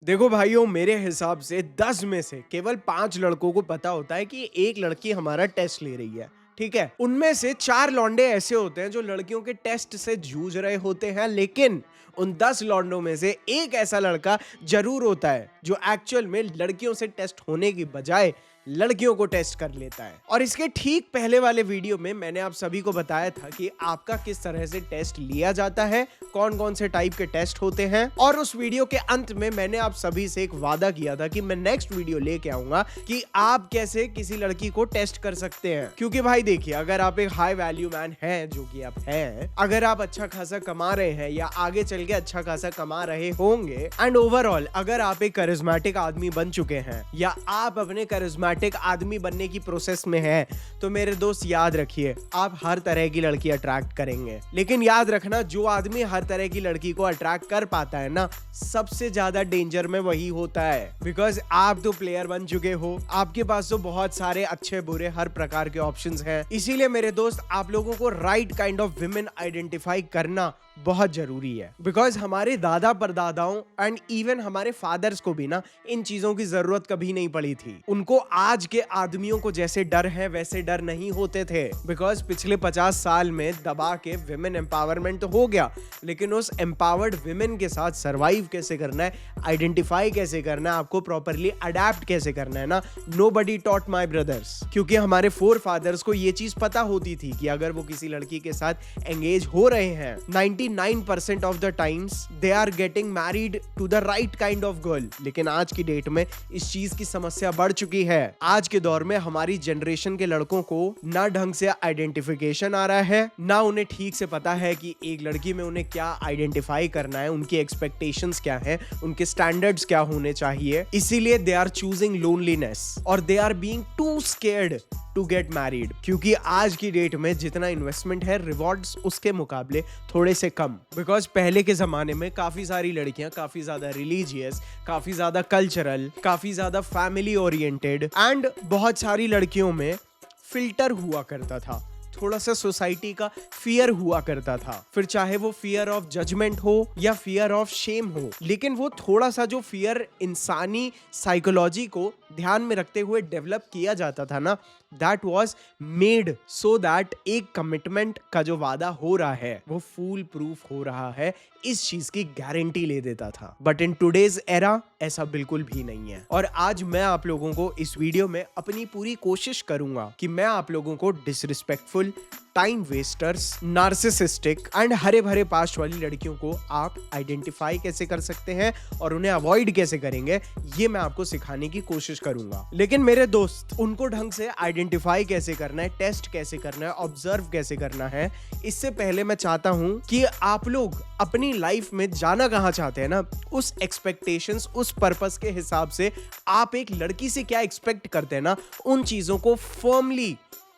देखो भाइयों, मेरे हिसाब से 10 में से केवल 5 लड़कों को पता होता है कि एक लड़की हमारा टेस्ट ले रही है। ठीक है, उनमें से 4 लौंडे ऐसे होते हैं जो लड़कियों के टेस्ट से जूझ रहे होते हैं, लेकिन उन 10 लौंडों में से एक ऐसा लड़का जरूर होता है जो एक्चुअल में लड़कियों से टेस्ट होने की बजाय लड़कियों को टेस्ट कर लेता है। और इसके ठीक पहले वाले वीडियो में मैंने आप सभी को बताया था कि आपका किस तरह से टेस्ट लिया जाता है, कौन कौन से टाइप के टेस्ट होते हैं, और उस वीडियो के अंत में मैंने आप सभी से एक वादा किया था कि मैं नेक्स्ट वीडियो लेके आऊंगा कि आप कैसे किसी लड़की को टेस्ट कर सकते हैं। क्योंकि भाई देखिए, अगर आप एक हाई वैल्यू मैन हैं, जो कि आप हैं, अगर आप अच्छा खासा कमा रहे हैं या आगे चल के अच्छा खासा कमा रहे होंगे, एंड ओवरऑल अगर आप एक करिश्मेटिक आदमी बन चुके हैं या आप अपने करिश्मेटिक आदमी बनने की प्रोसेस में है, तो मेरे दोस्त याद रखिए, आप हर तरह की लड़की अट्रैक्ट करेंगे। लेकिन याद रखना, जो आदमी हर तरह की लड़की को अट्रैक्ट कर पाता है ना, सबसे ज्यादा डेंजर में वही होता है। बिकॉज आप तो प्लेयर बन चुके हो, आपके पास तो बहुत सारे अच्छे बुरे हर प्रकार के ऑप्शंस हैं। इसीलिए मेरे दोस्त, आप लोगों को right kind of women identify करना बहुत जरूरी है। बिकॉज हमारे दादा परदादाओं एंड इवन हमारे फादर्स को भी ना इन चीजों की जरूरत कभी नहीं पड़ी थी। उनको आज के आदमियों को जैसे डर है वैसे डर नहीं होते थे। बिकॉज पिछले 50 साल में दबा के विमेन एम्पावरमेंट तो हो गया, लेकिन उस एम्पावर्ड विमेन के साथ सरवाइव कैसे करना है, आइडेंटिफाई कैसे करना है, आपको प्रॉपरली अडेप्ट कैसे करना है ना, नोबडी टॉट माय ब्रदर्स। क्योंकि हमारे फोर फादर्स को ये चीज पता होती थी कि अगर वो किसी लड़की के साथ एंगेज हो रहे हैं, 99% of the times they are getting married to the right kind of girl. लेकिन आज की डेट में इस चीज की समस्या बढ़ चुकी है। आज के दौर में हमारी जनरेशन के लड़कों को ना ढंग से आइडेंटिफिकेशन आ रहा है, ना उन्हें ठीक से पता है कि एक लड़की में उन्हें क्या आइडेंटिफाई करना है, उनकी एक्सपेक्टेशंस क्या है, उनके स्टैंडर्ड्स क्या होने चाहिए। इसीलिए दे आर चूजिंग लोनलीनेस और they are being too scared to get married. क्योंकि आज की डेट में जितना इन्वेस्टमेंट है, रिवॉर्ड्स उसके मुकाबले थोड़े से कम। बिकॉज पहले के जमाने में काफी सारी लड़कियां काफी ज्यादा रिलीजियस, काफी ज्यादा कल्चरल, काफी ज्यादा फैमिली ओरिएंटेड, एंड बहुत सारी लड़कियों में फिल्टर हुआ करता था, थोड़ा सा सोसाइटी का फियर हुआ करता था। फिर चाहे वो फियर ऑफ जजमेंट हो या फियर ऑफ शेम हो, लेकिन वो थोड़ा सा जो फियर इंसानी साइकोलॉजी को ध्यान में रखते हुए डेवलप किया जाता था ना, that was made so that एक कमिटमेंट का जो वादा हो रहा है वो फूल प्रूफ हो रहा है, इस चीज की गारंटी ले देता था। बट इन टुडेज एरा ऐसा बिल्कुल भी नहीं है। और आज मैं आप लोगों को इस वीडियो में अपनी पूरी कोशिश करूंगा कि मैं आप लोगों को disrespectful, time wasters, narcissistic and हरे भरे पास्ट वाली लड़कियों को आप आइडेंटिफाई कैसे कर सकते हैं और उन्हें अवॉइड कैसे करेंगे, ये मैं आपको सिखाने की कोशिश करूंगा। लेकिन मेरे दोस्त, उनको ढंग से आइडेंटिफाई कैसे करना है, टेस्ट कैसे करना है, ऑब्जर्व कैसे करना है, इससे पहले मैं चाहता हूं कि आप लोग अपनी लाइफ में जाना कहां चाहते हैं ना, उस एक्सपेक्टेशंस, उस पर्पस के हिसाब से आप एक लड़की से क्या एक्सपेक्ट करते हैं ना, उन चीजों को फर्मली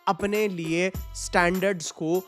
अपने लिए स्टैंडर्ड्स को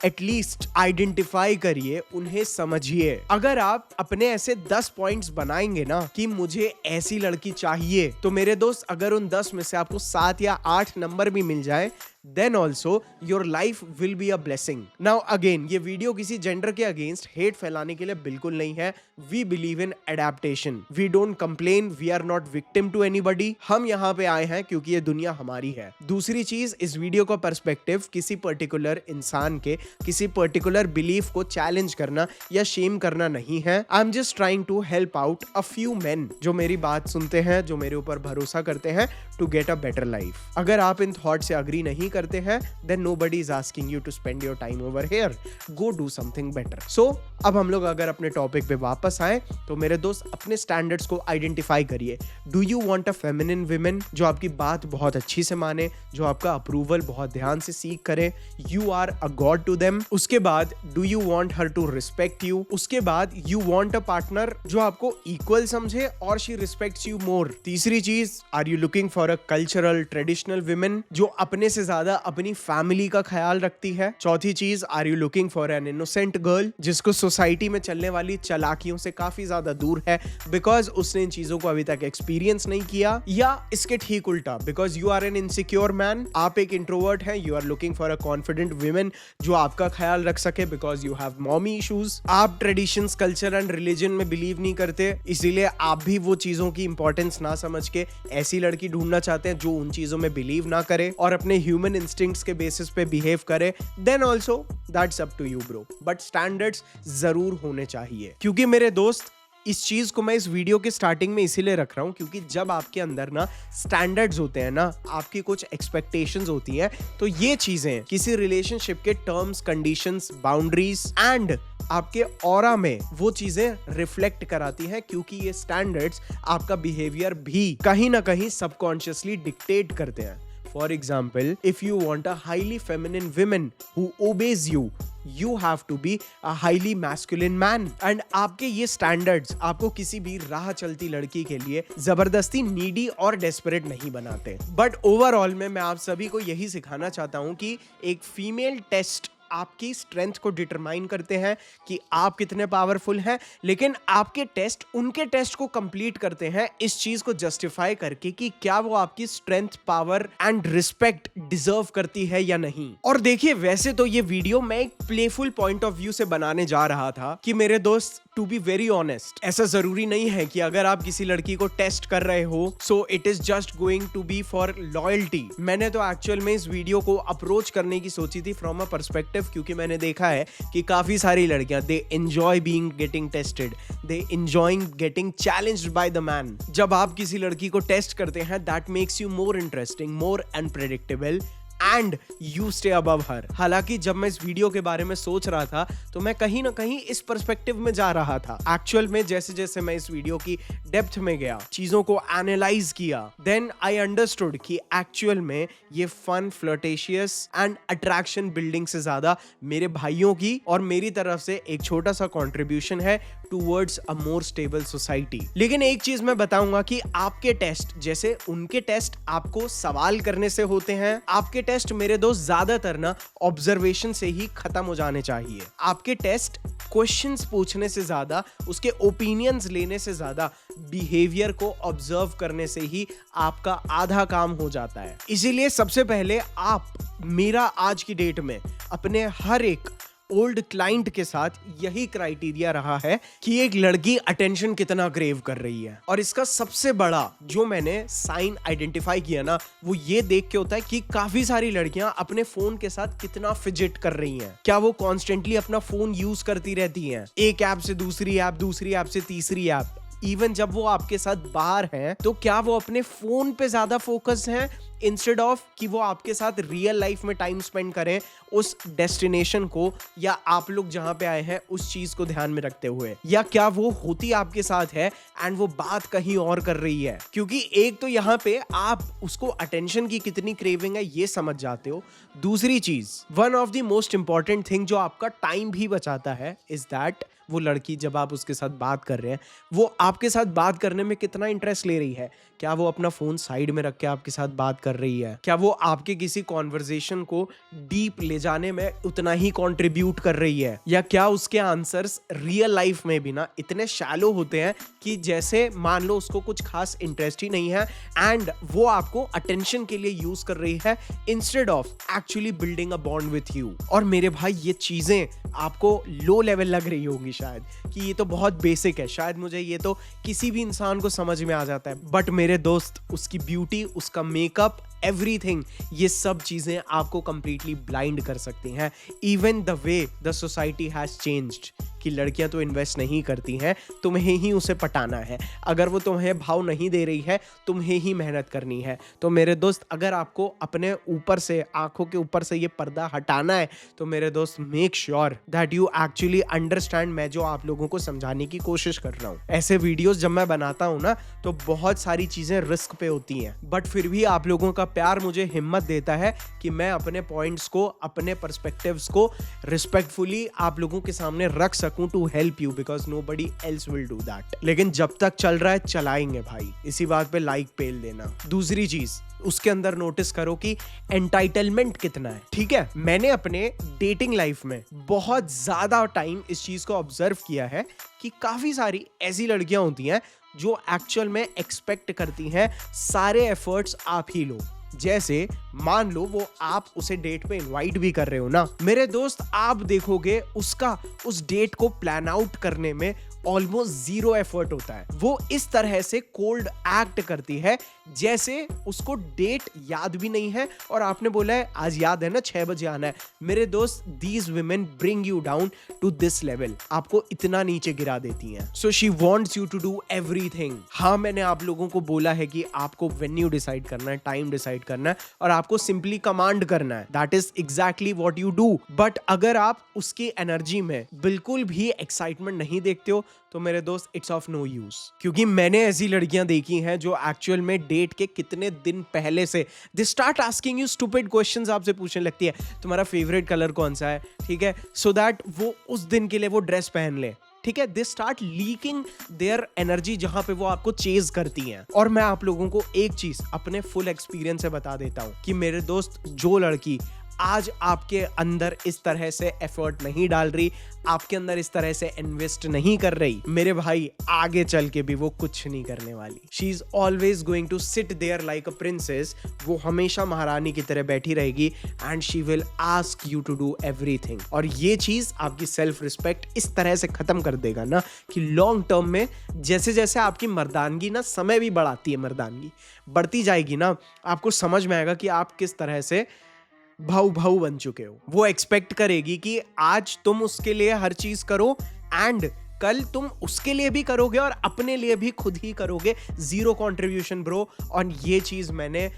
एटलीस्ट आइडेंटिफाई करिए, उन्हें समझिए। अगर आप अपने ऐसे 10 पॉइंट्स बनाएंगे ना कि मुझे ऐसी लड़की चाहिए, तो मेरे दोस्त, अगर उन 10 में से आपको 7 या 8 नंबर भी मिल जाए, then also your life will be a blessing. Now again, ये वीडियो किसी जेंडर के अगेंस्ट हेट फैलाने के लिए बिल्कुल नहीं है। We believe in adaptation. We don't complain. We are not victim to anybody. हम यहाँ पे आए हैं क्योंकि ये दुनिया हमारी है। दूसरी चीज, इस वीडियो का पर्सपेक्टिव किसी पर्टिकुलर इंसान के, किसी पर्टिकुलर बिलीफ को चैलेंज करना या शेम करना नहीं है। I am just trying to help out a few men जो मेरी बात सुनते हैं, जो मेरे ऊपर भरोसा करते हैं, to get a better life. अगर आप इन थॉट से अग्री नहीं करते हैं, then nobody is asking you to spend your time over here. Go do something better. So, अब हम लोग अगर अपने टॉपिक पे वापस आए, तो मेरे दोस्त, अपने स्टैंडर्ड्स को आइडेंटिफाई करिए। Do you want a feminine women जो आपकी बात बहुत अच्छी से माने, जो आपका अप्रूवल बहुत ध्यान से सीख करे? You are a god to them. उसके बाद, do you want her to respect you? उसके बाद, यू वांट अ पार्टनर जो आपको इक्वल समझे और शी रिस्पेक्ट्स यू मोर। तीसरी चीज, are you looking for a cultural traditional women जो अपने से ज्यादा अपनी फैमिली का ख्याल रखती है। चौथी चीज, are you looking for an innocent girl जिसको सोसाइटी में चलने वाली चालाकियों से काफी ज्यादा दूर है बिकॉज उसने इन चीजों को अभी तक एक्सपीरियंस नहीं किया, या इसके ठीक उल्टा because you are an insecure man, आप एक इंट्रोवर्ट हैं, you are looking for a confident women जो आपका ख्याल रख सके because you have mommy issues, आप ट्रेडिशंस, कल्चर एंड रिलीजन में बिलीव नहीं करते, इसीलिए आप भी वो चीजों की इंपॉर्टेंस ना समझ के ऐसी लड़की ढूंढना चाहते हैं जो उन चीजों में बिलीव ना करे और अपने ह्यूमन इंस्टिंक्ट्स के बेसिस पे बिहेव करे, then also that's up to you bro, but standards जरूर होने चाहिए। क्योंकि मेरे दोस्त, इस चीज को मैं इस वीडियो के स्टार्टिंग में इसीलिए रख रहा हूं क्योंकि जब आपके अंदर ना स्टैंडर्ड्स होते हैं ना, आपकी कुछ एक्सपेक्टेशंस होती हैं, तो ये चीजें किसी रिलेशनशिप के टर्म्स, कंडीशंस, बाउंड्रीज एंड आपके ऑरा में वो चीजें रिफ्लेक्ट कराती हैं, क्योंकि ये स्टैंडर्ड्स आपका बिहेवियर भी कहीं ना कहीं सबकॉन्शियसली डिक्टेट करते हैं। For example, if you want a highly feminine woman who obeys you, you have to be a highly masculine man. And आपके ये standards आपको किसी भी राह चलती लड़की के लिए जबरदस्ती नीडी और डेस्परेट नहीं बनाते। But overall में मैं आप सभी को यही सिखाना चाहता हूँ कि एक फीमेल टेस्ट आपकी स्ट्रेंथ को डिटरमाइन करते हैं कि आप कितने पावरफुल हैं, लेकिन आपके टेस्ट उनके टेस्ट को कंप्लीट करते हैं इस चीज को जस्टिफाई करके कि क्या वो आपकी strength, power and respect deserve करती है या नहीं। और देखिए, वैसे तो ये वीडियो मैं एक प्लेफुल पॉइंट ऑफ व्यू से बनाने जा रहा था कि मेरे दोस्त, टू बी वेरी ऑनेस्ट, ऐसा जरूरी नहीं है कि अगर आप किसी लड़की को टेस्ट कर रहे हो so it is just going to be for loyalty. मैंने तो एक्चुअल में इस वीडियो को अप्रोच करने की सोची थी फ्रॉम अ पर्सपेक्टिव, क्योंकि मैंने देखा है कि काफी सारी लड़कियां they enjoy being getting tested, they enjoying getting challenged by the man. जब आप किसी लड़की को टेस्ट करते हैं, that makes you more interesting, more unpredictable and you stay above हर। हालांकि जब मैं इस वीडियो के बारे में सोच रहा था तो मैं कहीं ना कहीं इस पर्सपेक्टिव में जा रहा था। एक्चुअल में जैसे जैसे मैं इस वीडियो की डेप्थ में गया, चीजों को एनालाइज किया, देन आई अंडरस्टूड कि एक्चुअल में ये fun, flirtatious and attraction building से ज्यादा मेरे भाइयों की और मेरी तरफ से एक छोटा सा कॉन्ट्रीब्यूशन है towards a more stable society. लेकिन एक चीज मैं बताऊंगा कि आपके टेस्ट जैसे उनके टेस्ट आपको सवाल करने से होते हैं, आपके टेस्ट मेरे दोस्त ज्यादातर ना ऑब्जर्वेशन से ही खत्म हो जाने चाहिए। आपके टेस्ट क्वेश्चंस पूछने से ज्यादा, उसके ओपिनियंस लेने से ज्यादा बिहेवियर को ऑब्जर्व करने से ही आपका आधा काम हो जाता है। इसीलिए सबसे पहले आप, मेरा आज की डेट में अपने हर एक ओल्ड क्लाइंट के साथ यही क्राइटेरिया रहा है कि एक लड़की अटेंशन कितना क्रेव कर रही है। और इसका सबसे बड़ा जो मैंने साइन आइडेंटिफाई किया ना, वो ये देख के होता है कि काफी सारी लड़कियां अपने फोन के साथ कितना फिजिट कर रही हैं। क्या वो कॉन्स्टेंटली अपना फोन यूज करती रहती हैं, एक ऐप से दूसरी ऐप, दूसरी ऐप से तीसरी ऐप। इवन जब वो आपके साथ बाहर हैं तो क्या वो अपने फोन पे ज्यादा फोकस हैं इंस्टेड ऑफ कि वो आपके साथ रियल लाइफ में टाइम स्पेंड करें उस डेस्टिनेशन को या आप लोग जहां पे आए हैं उस चीज को ध्यान में रखते हुए, या क्या वो होती आपके साथ है एंड वो बात कहीं और कर रही है। क्योंकि एक तो यहाँ पे आप उसको अटेंशन की कितनी क्रेविंग है ये समझ जाते हो। दूसरी चीज, one of the most important thing जो आपका टाइम भी बचाता है इज दैट वो लड़की जब आप उसके साथ बात कर रहे हैं, वो आपके साथ बात करने में कितना इंटरेस्ट ले रही है। क्या वो अपना फोन साइड में रख के आपके साथ बात कर रही है? क्या वो आपके किसी कॉन्वर्सेशन को डीप ले जाने में उतना ही कंट्रीब्यूट कर रही है? या क्या उसके आंसर्स रियल लाइफ में भी ना इतने शैलो होते हैं कि जैसे मान लो उसको कुछ खास इंटरेस्ट ही नहीं है एंड वो आपको अटेंशन के लिए यूज कर रही है instead of actually building a bond with you. और मेरे भाई, ये चीजें आपको लो लेवल लग रही होगी शायद कि ये तो बहुत बेसिक है, शायद मुझे ये तो किसी भी इंसान को समझ में आ जाता है, बट मेरे दोस्त, उसकी ब्यूटी, उसका मेकअप, एवरीथिंग, ये सब चीजें आपको कंप्लीटली ब्लाइंड कर सकती हैं। Even the way the society has changed कि लड़कियां तो इन्वेस्ट नहीं करती हैं, तुम्हें ही उसे पटाना है। अगर वो तुम्हें भाव नहीं दे रही है, तुम्हें ही मेहनत करनी है। तो मेरे दोस्त, अगर आपको अपने ऊपर से, आंखों के ऊपर से ये पर्दा हटाना है तो मेरे दोस्त make sure that you actually understand मैं जो आप लोगों को समझाने की कोशिश कर रहा हूँ। ऐसे वीडियोस जब मैं बनाता हूँ ना तो बहुत सारी चीजें रिस्क पे होती हैं, बट फिर भी आप लोगों का प्यार मुझे हिम्मत देता है कि मैं अपने पॉइंट्स को, अपने पर्सपेक्टिव्स को रिस्पेक्टफुली आप लोगों के सामने रख सकूं to help you, because nobody else will do that. लेकिन जब तक चल रहा है चलाएंगे भाई, इसी बात पे लाइक पेल देना। दूसरी चीज, उसके अंदर नोटिस करो कि एंटाइटलमेंट कितना है। ठीक है, मैंने अपने डेटिंग लाइफ में बहुत ज्यादा टाइम इस चीज को ऑब्जर्व किया है कि काफी सारी ऐसी लड़कियां होती हैं जो एक्चुअल में एक्सपेक्ट करती हैं सारे एफर्ट्स आप ही लो। जैसे मान लो वो आप उसे डेट पे इनवाइट भी कर रहे हो ना, मेरे दोस्त, आप देखोगे उसका उस डेट को प्लान आउट करने में ऑलमोस्ट जीरो एफर्ट होता है। वो इस तरह से कोल्ड एक्ट करती है जैसे उसको डेट याद भी नहीं है और आपने बोला है आज याद है ना 6 बजे आना है। मेरे दोस्त, these women bring you down to this level, आपको इतना नीचे गिरा देती हैं। So she wants you to do everything. हाँ, मैंने आप लोगों को बोला है कि आपको वेन्यू डिसाइड करना है, टाइम डिसाइड करना है और आपको सिंपली कमांड करना है। That is exactly what you do. But अगर आप उसकी एनर्जी में बिल्कुल भी एक्साइटमेंट नहीं देखते हो तो मेरे दोस्त, इट्स ऑफ नो यूज। क्योंकि मैंने ऐसी लड़कियां देखी हैं जो एक्चुअल में डेट के कितने दिन पहले से they start asking you stupid questions, आपसे पूछने लगती है तुम्हारा फेवरेट कलर कौन सा है, ठीक है, सो दैट वो उस दिन के लिए वो ड्रेस पहन ले। ठीक है, they start leaking their energy जहां पे वो आपको चेज करती हैं। और मैं आप लोगों को एक चीज अपने फुल एक्सपीरियंस से बता देता हूं कि मेरे दोस्त, जो लड़की आज आपके अंदर इस तरह से एफर्ट नहीं डाल रही, आपके अंदर इस तरह से इन्वेस्ट नहीं कर रही, मेरे भाई, आगे चल के भी वो कुछ नहीं करने वाली। She is always going to sit there like a princess. वो हमेशा महारानी की तरह बैठी रहेगी and she will ask you to do everything. और ये चीज आपकी सेल्फ रिस्पेक्ट इस तरह से खत्म कर देगा ना कि लॉन्ग टर्म में जैसे जैसे आपकी मर्दानगी ना समय भी बढ़ाती है, मर्दानगी बढ़ती जाएगी ना, आपको समझ में आएगा कि आप किस तरह से भाऊ भाऊ बन चुके हो। वो एक्सपेक्ट करेगी कि आज तुम उसके लिए हर चीज करो एंड कल तुम उसके लिए भी करोगे और अपने लिए भी खुद ही करोगे। Zero contribution bro. और ये चीज मैंने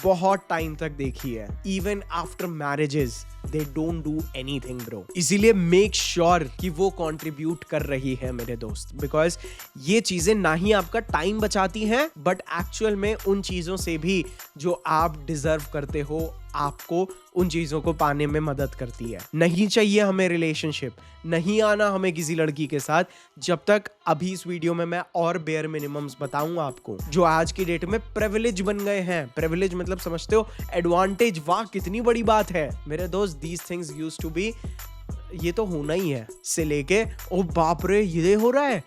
बहुत टाइम तक देखी है। Even after marriages they don't do anything bro. इसीलिए मेक श्योर कि वो कंट्रीब्यूट कर रही है मेरे दोस्त, बिकॉज ये चीजें ना ही आपका टाइम बचाती हैं बट एक्चुअल में उन चीजों से भी जो आप डिजर्व करते हो, आपको उन चीजों को पाने में मदद करती है। नहीं चाहिए हमें रिलेशनशिप, नहीं आना हमें किसी लड़की के साथ जब तक, अभी इस वीडियो में मैं और बेयर मिनिमम्स बताऊंगा आपको जो आज की डेट में प्रिविलेज बन गए हैं। प्रिविलेज मतलब समझते हो, एडवांटेज। वाह, कितनी बड़ी बात है मेरे दोस्त। These things used to be, ये तो होना ही है, से लेके ओ बाप रे ये हो रहा है,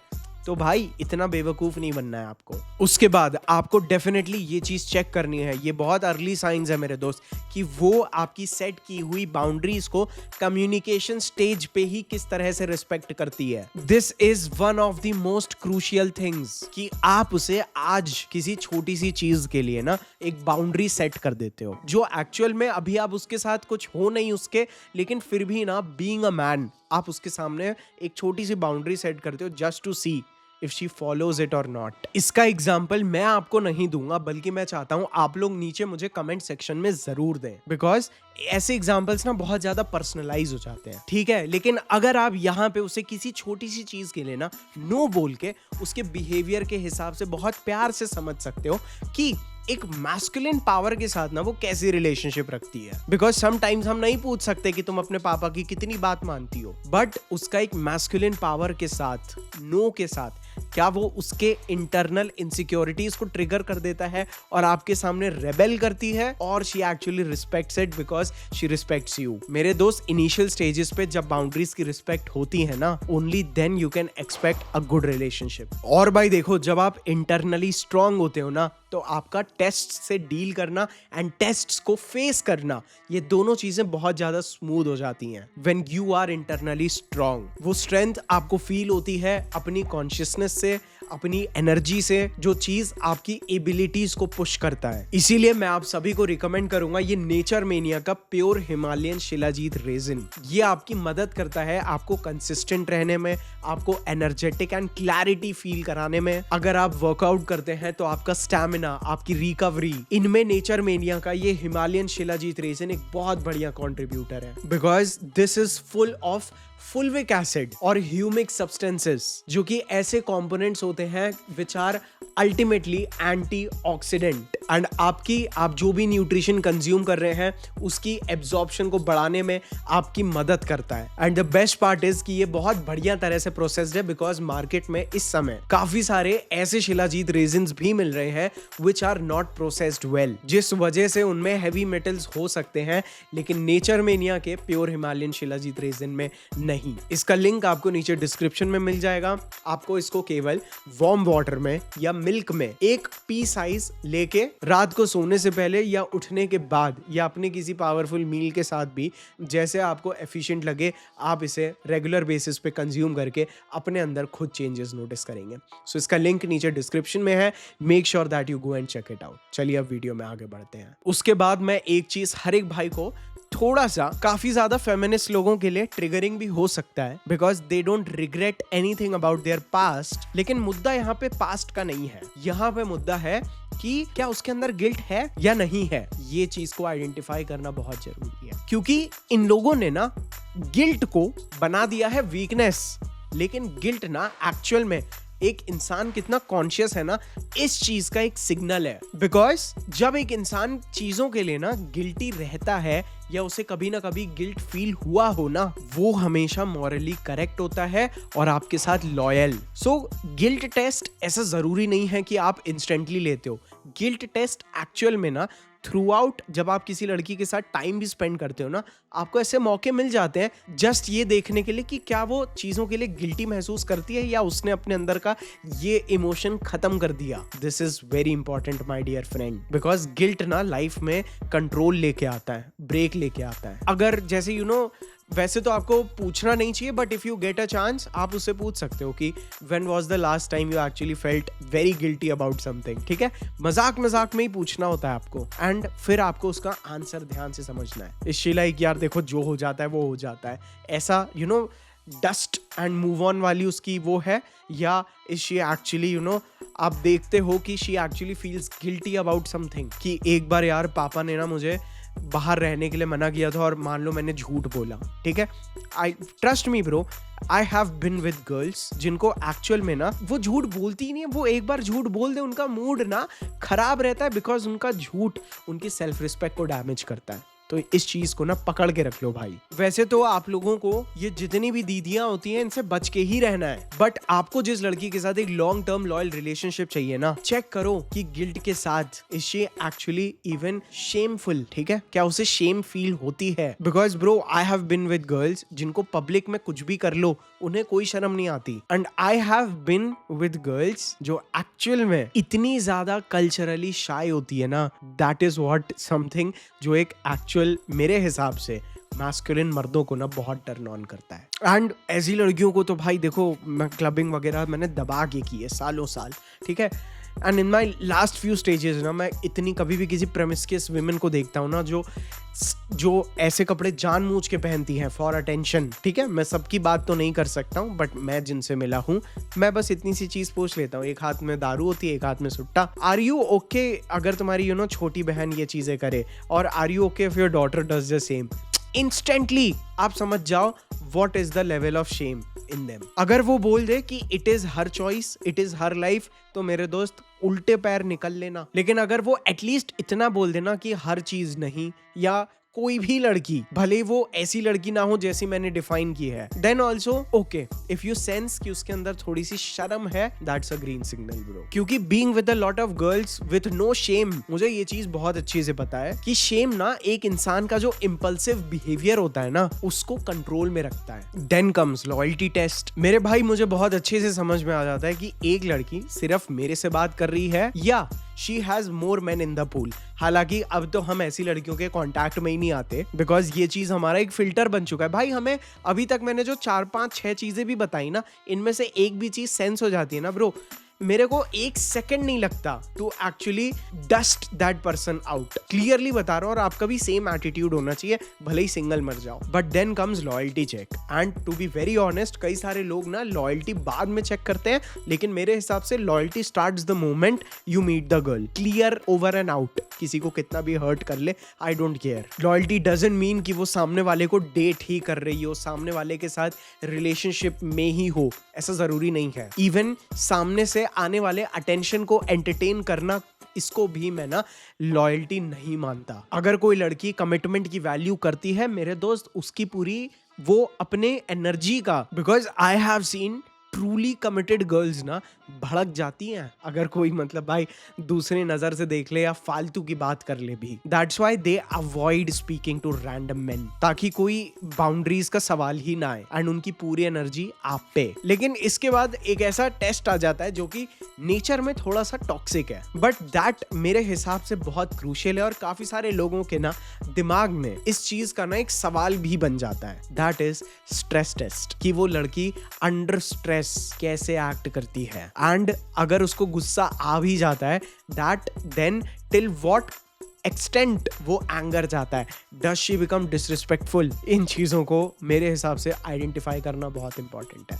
तो भाई इतना बेवकूफ नहीं बनना है आपको। उसके बाद आपको डेफिनेटली ये चीज चेक करनी है, ये बहुत अर्ली साइंस है मेरे दोस्त, कि वो आपकी सेट की हुई बाउंड्रीज को कम्युनिकेशन स्टेज पे ही किस तरह से रिस्पेक्ट करती है। This is one of the most crucial things कि आप उसे आज किसी छोटी सी चीज के लिए ना एक बाउंड्री सेट कर देते हो जो एक्चुअल में अभी आप उसके साथ कुछ हो नहीं उसके, लेकिन फिर भी ना बीइंग अ मैन आप उसके सामने एक छोटी सी बाउंड्री सेट करते हो just to see if she follows it or not। इसका एग्जाम्पल मैं आपको नहीं दूंगा, बल्कि मैं चाहता हूं आप लोग नीचे मुझे कमेंट सेक्शन में जरूर दें, बिकॉज ऐसे एग्जाम्पल्स ना बहुत ज्यादा पर्सनलाइज हो जाते हैं। ठीक है, लेकिन अगर आप यहाँ पे उसे किसी छोटी सी चीज के लिए ना नो बोल के उसके बिहेवियर के हिसाब से बहुत प्यार से समझ सकते हो कि एक मैस्कुलिन पावर के साथ ना वो कैसी रिलेशनशिप रखती है। बिकॉज समटाइम्स हम नहीं पूछ सकते कि तुम अपने पापा की कितनी बात मानती हो, बट उसका एक मैस्कुलिन पावर के साथ, नो के साथ, क्या वो उसके इंटरनल इनसिक्योरिटीज को ट्रिगर कर देता है और आपके सामने रेबेल करती है, और she actually respects it because she respects you. मेरे दोस्त, इनिशियल स्टेजेस पे जब बाउंड्रीज की रिस्पेक्ट होती है ना, only then you can expect a good relationship. और भाई देखो, जब आप इंटरनली स्ट्रांग होते हो ना, तो आपका टेस्ट से डील करना एंड टेस्ट्स को फेस करना, ये दोनों चीजें बहुत ज्यादा स्मूथ हो जाती हैं when you are internally strong. वो स्ट्रेंथ आपको फील होती है अपनी कॉन्शियसनेस से, अपनी एनर्जी से, जो चीज आपकी एबिलिटीज को पुश करता है। इसीलिए मैं आप सभी को रिकमेंड करूंगा ये नेचर मेनिया का प्योर हिमालयन शिलाजीत रेजिन। ये आपकी मदद करता है आपको कंसिस्टेंट रहने में, आपको एनर्जेटिक एंड क्लैरिटी फील कराने में। अगर आप वर्कआउट करते हैं तो आपका स्टैमिना, आपकी रिकवरी, इनमें नेचर मेनिया का ये हिमालयन शिलाजीत रेजिन एक बहुत बढ़िया कॉन्ट्रीब्यूटर है, because this is full of fulvic acid और ह्यूमिक सब्सटेंसेस, जो कि ऐसे कंपोनेंट्स होते हैं which are ultimately antioxidant. And आप जो भी न्यूट्रिशन कंज्यूम कर रहे हैं उसकी एब्जॉर्प्शन को बढ़ाने में आपकी मदद करता है। And the best part is कि ये बहुत बढ़िया तरह से प्रोसेस्ड है, बिकॉज मार्केट में इस समय काफी सारे ऐसे शिलाजीत रेजिन्स भी मिल रहे हैं which are not processed well, जिस वजह से उनमें हैवी मेटल्स हो सकते हैं, लेकिन नेचर मेनिया के प्योर हिमालयन शिलाजीत रेजिन में नहीं। इसका लिंक आपको नीचे डिस्क्रिप्शन में मिल जाएगा। आपको इसको केवल वार्म वाटर में या मिल्क में एक पी साइज लेके रात को सोने से पहले या उठने के बाद या अपने किसी पावरफुल मील के साथ भी, जैसे आपको एफिशिएंट लगे, आप इसे रेगुलर बेसिस पे कंज्यूम करके अपने अंदर खुद चेंजेस नोटिस करेंगे। सो इसका लिंक नीचे डिस्क्रिप्शन में है। Make sure that you go and check it out. चलिए अब वीडियो में आगे बढ़ते हैं। उसके बाद मैं एक चीज हर एक भाई को, थोड़ा सा काफी ज्यादा फेमिनिस्ट लोगों के लिए ट्रिगरिंग भी हो सकता है, because they don't regret anything about their past, लेकिन मुद्दा यहाँ पे पास्ट का नहीं है। यहाँ पे मुद्दा है कि क्या उसके अंदर गिल्ट है या नहीं है। ये चीज को आइडेंटिफाई करना बहुत जरूरी है, क्योंकि इन लोगों ने ना गिल्ट को बना दिया है वीकनेस, लेकिन गिल्ट ना एक्चुअल में एक इंसान कितना कॉन्शियस है ना, इस चीज का एक सिग्नल है। बिकॉज जब एक इंसान चीजों के लिए ना गिल्टी रहता है या उसे कभी ना कभी गिल्ट फील हुआ हो ना, वो हमेशा मॉरली करेक्ट होता है और आपके साथ लॉयल। सो गिल्ट टेस्ट ऐसा जरूरी नहीं है कि आप इंस्टेंटली लेते हो। गिल्ट टेस्ट एक्चुअल में ना थ्रू आउट, जब आप किसी लड़की के साथ टाइम भी स्पेंड करते हो ना, आपको ऐसे मौके मिल जाते हैं जस्ट ये देखने के लिए कि क्या वो चीजों के लिए गिल्टी महसूस करती है या उसने अपने अंदर का ये इमोशन खत्म कर दिया। This is very important my dear friend, because guilt ना लाइफ में कंट्रोल लेके आता है, ब्रेक लेके आता है। अगर जैसे वैसे तो आपको पूछना नहीं चाहिए, but if you get a chance आप उससे पूछ सकते हो कि when was the last time you actually felt very guilty about something. ठीक है, मजाक मजाक में ही पूछना होता है आपको, एंड फिर आपको उसका आंसर ध्यान से समझना है। इस लाइक यार देखो, जो हो जाता है वो हो जाता है, ऐसा डस्ट एंड मूव ऑन वाली उसकी वो है, या इज शी एक्चुअली आप देखते हो कि she actually feels guilty about something, कि एक बार यार पापा ने ना मुझे बाहर रहने के लिए मना किया था और मान लो मैंने झूठ बोला। ठीक है, I trust me bro, I have been with girls जिनको एक्चुअल में ना वो झूठ बोलती ही नहीं है। वो एक बार झूठ बोल दे, उनका मूड ना खराब रहता है, बिकॉज उनका झूठ उनकी सेल्फ रिस्पेक्ट को डैमेज करता है। तो इस चीज को ना पकड़ के रख लो भाई। वैसे तो आप लोगों को ये जितनी भी दीदियां होती हैं इनसे बच के ही रहना है, बट आपको जिस लड़की के साथ एक लॉन्ग टर्म लॉयल रिलेशनशिप चाहिए ना, चेक करो कि गिल्ट के साथ is she actually even shameful. ठीक है, क्या उसे शेम फील होती है? Because bro I have been with girls जिनको पब्लिक में कुछ भी कर लो उन्हें कोई शर्म नहीं आती, and I have been with girls जो एक्चुअल में इतनी ज्यादा कल्चरली शाय होती है ना, दैट इज व्हाट समथिंग जो एक एक्चुअल मेरे हिसाब से मैस्कुलिन मर्दों को ना बहुत टर्न ऑन करता है। एंड ऐसी लड़कियों को तो भाई देखो, मैं क्लबिंग वगैरह मैंने दबा के की है सालों साल। ठीक है, and in my last few stages ना, मैं इतनी कभी भी किसी प्रेमिस्कियस विमेन को देखता हूँ ना जो ऐसे कपड़े जानबूझ के पहनती हैं फॉर अटेंशन। ठीक है, मैं सबकी बात तो नहीं कर सकता हूँ, बट मैं जिनसे मिला हूँ मैं बस इतनी सी चीज पूछ लेता हूँ। एक हाथ में दारू होती है, एक हाथ में सुट्टा। आर यू ओके अगर तुम्हारी छोटी बहन ये चीजें करे, और are you okay if your daughter does the same? Instantly आप समझ जाओ what is the level of shame in them. अगर वो बोल दे कि it is her choice, it is her life, तो मेरे दोस्त उल्टे पैर निकल लेना। लेकिन अगर वो एटलीस्ट इतना बोल देना कि हर चीज नहीं, या कोई भी लड़की, भले वो ऐसी लड़की ना हो जैसी मैंने डिफाइन की है, then also okay. If you sense कि उसके अंदर थोड़ी सी शर्म है, that's a green signal bro. क्योंकि being with a lot of girls with no shame, मुझे ये चीज बहुत अच्छे से पता है कि शेम ना एक इंसान का जो इम्पल्सिव बिहेवियर होता है ना, उसको कंट्रोल में रखता है। Then comes loyalty test. मेरे भाई, मुझे बहुत अच्छे से समझ में आ जाता है कि एक लड़की सिर्फ मेरे से बात कर रही है या she has more man in the pool. हालांकि अब तो हम ऐसी लड़कियों के कांटेक्ट में ही नहीं आते, बिकॉज ये चीज हमारा एक फिल्टर बन चुका है भाई। हमें अभी तक मैंने जो 4 5 6 चीजें भी बताई ना, इनमें से एक भी चीज सेंस हो जाती है ना ब्रो, मेरे को 1 सेकंड नहीं लगता to actually dust that person out. Clearly बता रहा हूँ, और आपका भी सेम एटीट्यूड होना चाहिए, भले ही सिंगल मर जाओ। But then comes loyalty check, and to be very honest, कई सारे लोग ना लॉयल्टी बाद में चेक करते हैं, लेकिन मेरे हिसाब से loyalty starts the moment you meet the girl. Clear over and out, किसी को कितना भी हर्ट कर ले, I don't care. Loyalty doesn't mean कि वो सामने वाले को डेट ही कर रही हो, सामने वाले के साथ रिलेशनशिप में ही हो, ऐसा जरूरी नहीं है। इवन सामने से आने वाले अटेंशन को एंटरटेन करना इसको भी मैं ना लॉयल्टी नहीं मानता। अगर कोई लड़की कमिटमेंट की वैल्यू करती है मेरे दोस्त, उसकी पूरी वो अपने एनर्जी का, because I have seen truly committed girls ना भड़क जाती हैं अगर कोई मतलब भाई दूसरी नजर से देख ले या फालतू की बात कर ले भी। That's why they avoid speaking to random men, ताकि कोई बाउंड्रीज का सवाल ही ना आए एंड उनकी पूरी एनर्जी आप पे। लेकिन इसके बाद एक ऐसा टेस्ट आ जाता है जो कि नेचर में थोड़ा सा टॉक्सिक है, बट दैट मेरे हिसाब से बहुत क्रूशियल है और काफी सारे लोगों के ना दिमाग में इस चीज का ना एक सवाल भी बन जाता है। दैट इज स्ट्रेस टेस्ट, कि वो लड़की अंडर स्ट्रेस कैसे एक्ट करती है, एंड अगर उसको गुस्सा आ भी जाता है that then till what extent वो एंगर जाता है, डज शी बिकम डिसरिस्पेक्टफुल। इन चीजों को मेरे हिसाब से आइडेंटिफाई करना बहुत इंपॉर्टेंट है।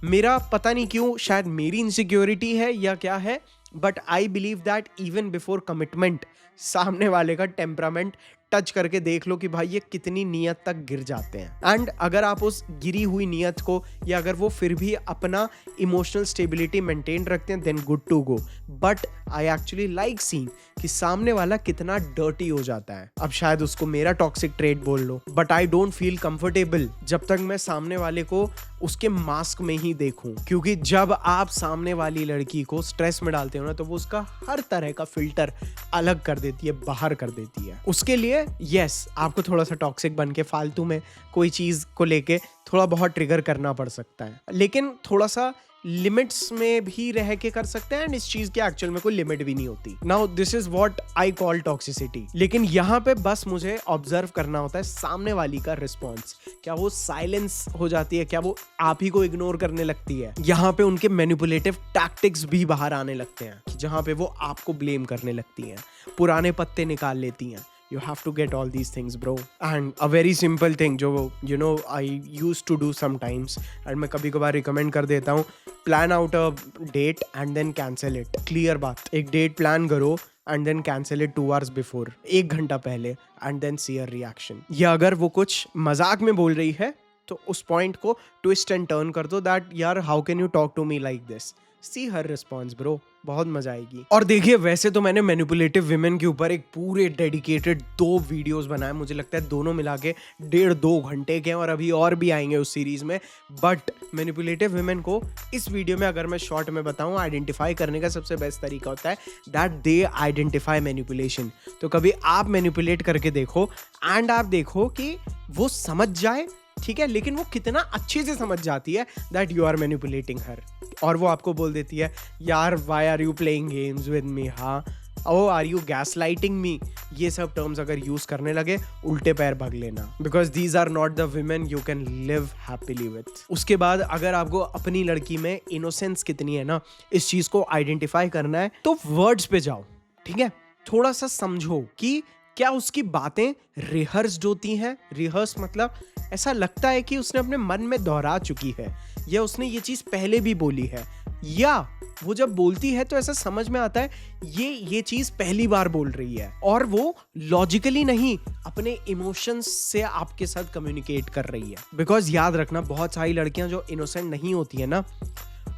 मेरा पता नहीं क्यों, शायद मेरी इनसिक्योरिटी है या क्या है, but I believe that even before commitment सामने वाले का टेम्परामेंट टच करके देख लो कि भाई ये कितनी नियत तक गिर जाते हैं। एंड अगर आप उस गिरी हुई नियत को, या अगर वो फिर भी अपना इमोशनल स्टेबिलिटी मेंटेन रखते हैं, then good to go. But I actually like seeing कि सामने वाला कितना डर्टी हो जाता है। अब शायद उसको मेरा टॉक्सिक ट्रेट बोल लो, but I don't feel comfortable जब तक मैं सामने वाले को उसके मास्क में ही देखूं, क्योंकि जब आप सामने वाली लड़की को स्ट्रेस में डालते हो ना, तो वो उसका हर तरह का फिल्टर अलग कर देती है, बाहर कर देती है। उसके लिए यस, आपको थोड़ा सा टॉक्सिक बन के फालतू में कोई चीज को लेके थोड़ा बहुत ट्रिगर करना पड़ सकता है, लेकिन थोड़ा सा लिमिट्स में भी रह के कर सकते हैं। एंड इस चीज की एक्चुअल में कोई लिमिट भी नहीं होती। Now this is what I call toxicity. लेकिन यहाँ पे बस मुझे ऑब्जर्व करना होता है सामने वाली का रिस्पॉन्स। क्या वो साइलेंस हो जाती है, क्या वो आप ही को इग्नोर करने लगती है। यहाँ पे उनके मैनिपुलेटिव टैक्टिक्स भी बाहर आने लगते हैं, जहाँ पे वो आपको ब्लेम करने लगती हैं, पुराने पत्ते निकाल लेती हैं। You have to get all these things, bro. And a very simple thing जो you know I used to do sometimes, and मैं कभी कभार रिकमेंड कर देता हूँ, plan out a date and then cancel it. Clear बात, एक date plan करो and then cancel it 2 hours before, 1 घंटा पहले, and then see her reaction. या अगर वो कुछ मजाक में बोल रही है तो उस पॉइंट को ट्विस्ट एंड टर्न कर दो, दैट यार how can you talk to me like this, see her response bro, बहुत मजा आएगी। और देखिए, वैसे तो मैंने मैनिपुलेटिव विमेन के ऊपर एक पूरे डेडिकेटेड 2 वीडियोस बनाए, मुझे लगता है दोनों मिला के 1.5-2 घंटे के, और अभी और भी आएंगे उस सीरीज में। बट मैनिपुलेटिव विमेन को इस वीडियो में अगर मैं शॉर्ट में बताऊं, आइडेंटिफाई करने का सबसे बेस्ट तरीका होता है दैट दे आइडेंटिफाई मैनिपुलेशन। तो कभी आप मैनिपुलेट करके देखो एंड आप देखो कि वो समझ जाए, ठीक है, लेकिन वो कितना अच्छे से समझ जाती है that you are manipulating her, और वो आपको बोल देती है यार why are you playing games with me, हाँ oh are you gaslighting me. ये सब टर्म्स अगर यूज करने लगे, उल्टे पैर भाग लेना, because these are not the women you can live happily with. उसके बाद अगर आपको अपनी लड़की में इनोसेंस कितनी है ना, इस चीज को आइडेंटिफाई करना है, तो वर्ड्स पे जाओ, ठीक है, थोड़ा सा समझो कि क्या उसकी बातें रिहर्स्ड होती हैं। रिहर्स मतलब ऐसा लगता है कि उसने अपने मन में दोहरा चुकी है, या उसने ये चीज पहले भी बोली है, या वो जब बोलती है तो ऐसा समझ में आता है ये चीज पहली बार बोल रही है, और वो लॉजिकली नहीं, अपने इमोशंस से आपके साथ कम्युनिकेट कर रही है। बिकॉज याद रखना, बहुत सारी लड़कियां जो इनोसेंट नहीं होती है ना,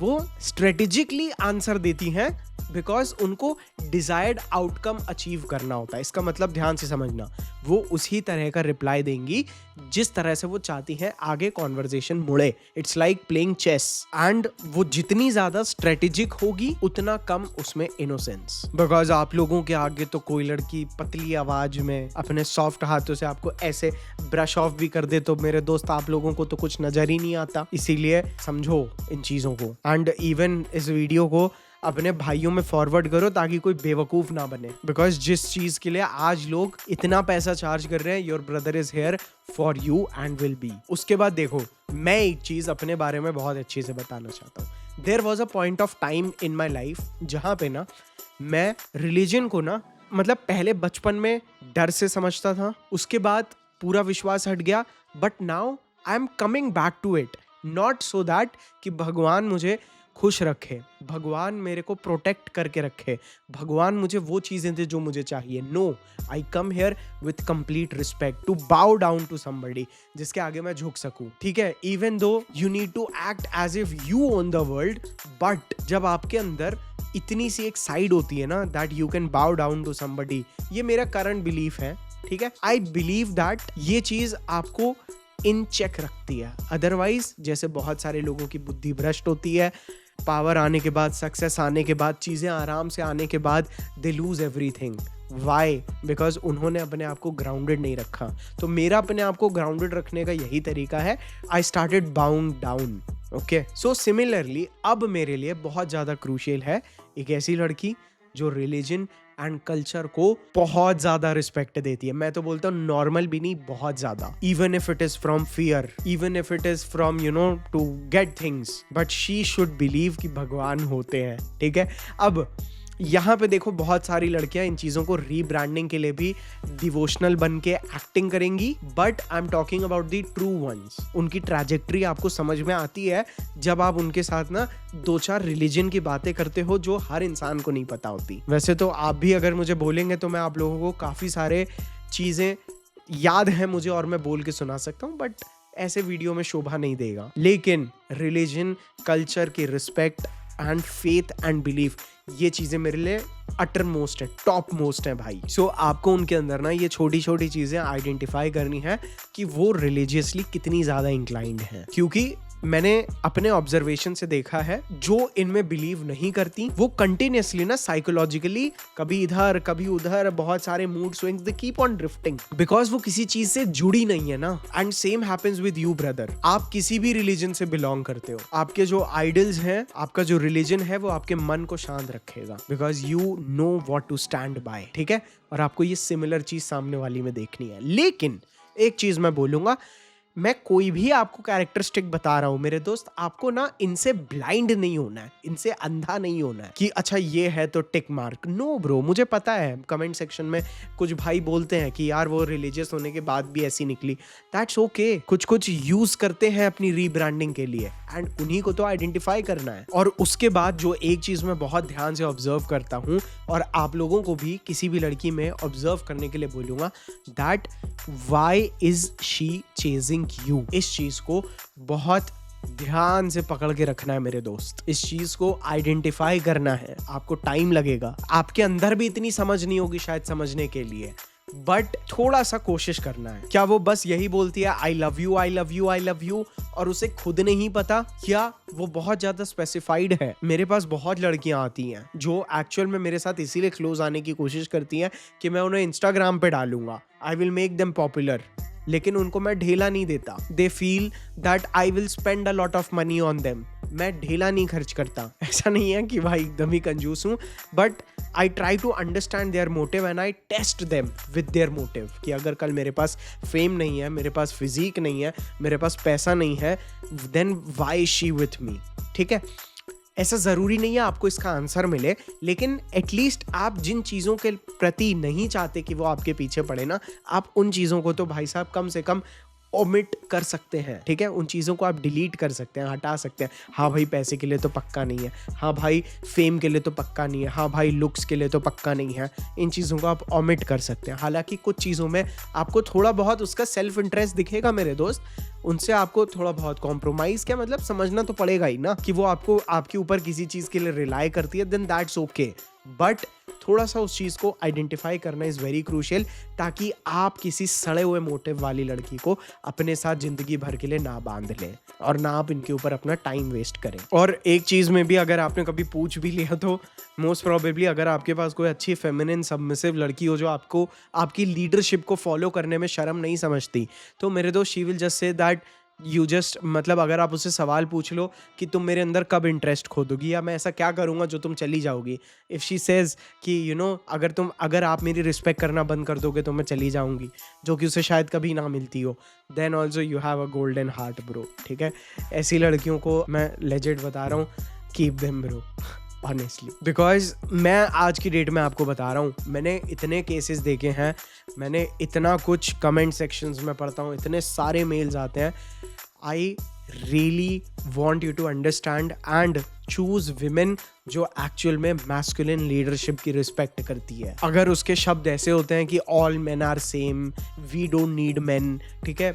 वो स्ट्रेटेजिकली आंसर देती हैं, बिकॉज उनको डिजायर्ड आउटकम अचीव करना होता है। इसका मतलब ध्यान से समझना, वो उसी तरह का रिप्लाई देंगी जिस तरह से वो चाहती हैं आगे कॉन्वर्जेशन मुड़े। It's like playing chess, and वो जितनी ज्यादा स्ट्रेटेजिक होगी उतना कम उसमें इनोसेंस। बिकॉज आप लोगों के आगे तो कोई लड़की पतली आवाज में अपने सॉफ्ट हाथों से आपको ऐसे ब्रश ऑफ भी कर दे तो मेरे दोस्त आप लोगों को तो कुछ नजर ही नहीं आता। इसीलिए समझो इन चीजों को, एंड इवन इस वीडियो को अपने भाइयों में फॉरवर्ड करो ताकि कोई बेवकूफ ना बने। बिकॉज जिस चीज के लिए आज लोग इतना पैसा चार्ज कर रहे हैं, your brother is here for you and will be. उसके बाद देखो, मैं एक चीज अपने बारे में बहुत अच्छे से बताना चाहता हूँ। There was a point of time in my life जहाँ पे ना मैं रिलीजन को ना, मतलब पहले बचपन में डर से समझता था, उसके बाद पूरा विश्वास हट गया, but now I am coming back to it, not so that कि भगवान मुझे खुश रखे, भगवान मेरे को प्रोटेक्ट करके रखे, भगवान मुझे वो चीजें दे जो मुझे चाहिए। No, I come here with complete respect to bow down to somebody, जिसके आगे मैं झुक सकूं, ठीक है। Even though you need to act as if you own the world, but जब आपके अंदर इतनी सी एक साइड होती है ना that you can bow down to somebody, ये मेरा करंट बिलीफ है, ठीक है। आई बिलीव दैट ये चीज आपको इन चेक रखती है। अदरवाइज जैसे बहुत सारे लोगों की बुद्धि भ्रष्ट होती है, पावर आने के बाद, सक्सेस आने के बाद, चीजें आराम से आने के बाद they lose everything. Why? Because उन्होंने अपने आप को ग्राउंडेड नहीं रखा। तो मेरा अपने आप को ग्राउंडेड रखने का यही तरीका है, I started bound down. Okay, so similarly अब मेरे लिए बहुत ज्यादा क्रूशियल है एक ऐसी लड़की जो रिलीजन एंड कल्चर को बहुत ज्यादा रिस्पेक्ट देती है। मैं तो बोलता हूँ नॉर्मल भी नहीं, बहुत ज्यादा। Even if it is from fear, even if it is from to get things, but she should believe कि भगवान होते हैं, ठीक है। अब यहाँ पे देखो बहुत सारी लड़कियां इन चीजों को रीब्रांडिंग के लिए भी डिवोशनल बन के एक्टिंग करेंगी, but I am talking about the true ones. उनकी ट्रैजेक्टरी आपको समझ में आती है जब आप उनके साथ ना 2-4 रिलीजन की बातें करते हो जो हर इंसान को नहीं पता होती। वैसे तो आप भी अगर मुझे बोलेंगे तो मैं आप लोगों को काफी सारे चीजें याद है मुझे और मैं बोल के सुना सकता हूँ, बट ऐसे वीडियो में शोभा नहीं देगा। लेकिन रिलीजन, कल्चर की respect and faith and belief, ये चीजें मेरे लिए अटर मोस्ट है, टॉप मोस्ट है भाई। सो आपको उनके अंदर ना ये छोटी छोटी चीजें आइडेंटिफाई करनी है कि वो रिलीजियसली कितनी ज्यादा इंक्लाइंड है। क्योंकि मैंने अपने ऑब्जर्वेशन से देखा है जो इनमें बिलीव नहीं करती वो कंटिन्यूअसली ना साइकोलॉजिकली कभी इधर कभी उधर, बहुत सारे mood swings, they keep on drifting because वो किसी चीज से जुड़ी नहीं है ना। And same happens with you brother. आप किसी भी रिलीजन से बिलोंग करते हो, आपके जो आइडल्स हैं, आपका जो रिलीजन है वो आपके मन को शांत रखेगा because you know what to stand by, ठीक है। और आपको ये सिमिलर चीज सामने वाली में देखनी है। लेकिन एक चीज मैं बोलूंगा, मैं कोई भी आपको कैरेक्टरिस्टिक बता रहा हूं मेरे दोस्त, आपको ना इनसे ब्लाइंड नहीं होना है, इनसे अंधा नहीं होना है कि अच्छा ये है तो टिक मार्क। नो ब्रो, मुझे पता है कमेंट सेक्शन में कुछ भाई बोलते हैं कि यार वो रिलीजियस होने के बाद भी ऐसी निकली। दैट्स ओके, कुछ यूज करते हैं अपनी रीब्रांडिंग के लिए एंड उन्हीं को तो आइडेंटिफाई करना है। और उसके बाद जो एक चीज मैं बहुत ध्यान से ऑब्जर्व करता हूं और आप लोगों को भी किसी भी लड़की में ऑब्जर्व करने के लिए बोलूंगा, that why is she chasing you. इस चीज को बहुत ध्यान से पकड़ के रखना है मेरे दोस्त। इस चीज को आइडेंटिफाई करना है, आपको टाइम लगेगा, आपके अंदर भी इतनी समझ नहीं होगी शायद समझने के लिए, बट थोड़ा सा कोशिश करना है। क्या वो बस यही बोलती है आई love you I love you I love you और उसे खुद नहीं पता, क्या वो बहुत ज्यादा स्पेसिफाइड है? मेरे पास बहुत लड़कियां आती हैं जो एक्चुअल में मेरे साथ इसीलिए क्लोज आने की कोशिश करती हैं कि मैं उन्हें इंस्टाग्राम पे डालूंगा, I will make them popular, लेकिन उनको मैं ढेला नहीं देता। They feel that I will spend a lot of money on them. मैं ढेला नहीं खर्च करता। ऐसा नहीं है कि भाई एकदम ही कंजूस हूं, but I try to understand their motive and I test them with their motive कि अगर कल मेरे पास फेम नहीं है, मेरे पास फिजिक नहीं है, मेरे पास पैसा नहीं है, then why is she with me, ठीक है। ऐसा ज़रूरी नहीं है आपको इसका आंसर मिले, लेकिन एटलीस्ट आप जिन चीज़ों के प्रति नहीं चाहते कि वो आपके पीछे पड़े ना, आप उन चीज़ों को तो भाई साहब कम से कम ओमिट कर सकते हैं, ठीक है। उन चीज़ों को आप डिलीट कर सकते हैं, हटा सकते हैं। हाँ भाई पैसे के लिए तो पक्का नहीं है, हाँ भाई फेम के लिए तो पक्का नहीं है, हाँ भाई लुक्स के लिए तो पक्का नहीं है। इन चीज़ों को आप ओमिट कर सकते हैं। हालांकि कुछ चीज़ों में आपको थोड़ा बहुत उसका सेल्फ इंटरेस्ट दिखेगा मेरे दोस्त, उनसे आपको थोड़ा बहुत कॉम्प्रोमाइज़, क्या मतलब समझना तो पड़ेगा ही ना कि वो आपको आपके ऊपर किसी चीज़ के लिए रिलाई करती है, देन दैट्स ओके। बट थोड़ा सा उस चीज़ को आइडेंटिफाई करना इज़ वेरी क्रूशियल, ताकि आप किसी सड़े हुए मोटिव वाली लड़की को अपने साथ जिंदगी भर के लिए ना बांध लें और ना आप इनके ऊपर अपना टाइम वेस्ट करें। और एक चीज़ में भी अगर आपने कभी पूछ भी लिया तो मोस्ट प्रोबेबली अगर आपके पास कोई अच्छी फेमिनिन सबमिसिव लड़की हो जो आपको आपकी लीडरशिप को फॉलो करने में शर्म नहीं समझती, तो मेरे दोस्त she will just say that you just, मतलब अगर आप उससे सवाल पूछ लो कि तुम मेरे अंदर कब इंटरेस्ट खो दोगी या मैं ऐसा क्या करूंगा जो तुम चली जाओगी, इफ़ शी सेज कि अगर आप मेरी रिस्पेक्ट करना बंद कर दोगे तो मैं चली जाऊंगी, जो कि उसे शायद कभी ना मिलती हो, then also you have a golden heart bro, ठीक है। ऐसी लड़कियों को मैं लेजेंड बता रहा हूँ, keep them bro honestly, because मैं आज की डेट में आपको बता रहा हूँ, मैंने इतने केसेस देखे हैं, मैंने इतना कुछ कमेंट सेक्शंस में पढ़ता हूँ, इतने सारे मेल्स आते हैं, I really want you to understand and choose women जो एक्चुअल में मैस्कुलिन लीडरशिप की रिस्पेक्ट करती है। अगर उसके शब्द ऐसे होते हैं कि all men are same, we don't need men, ठीक है,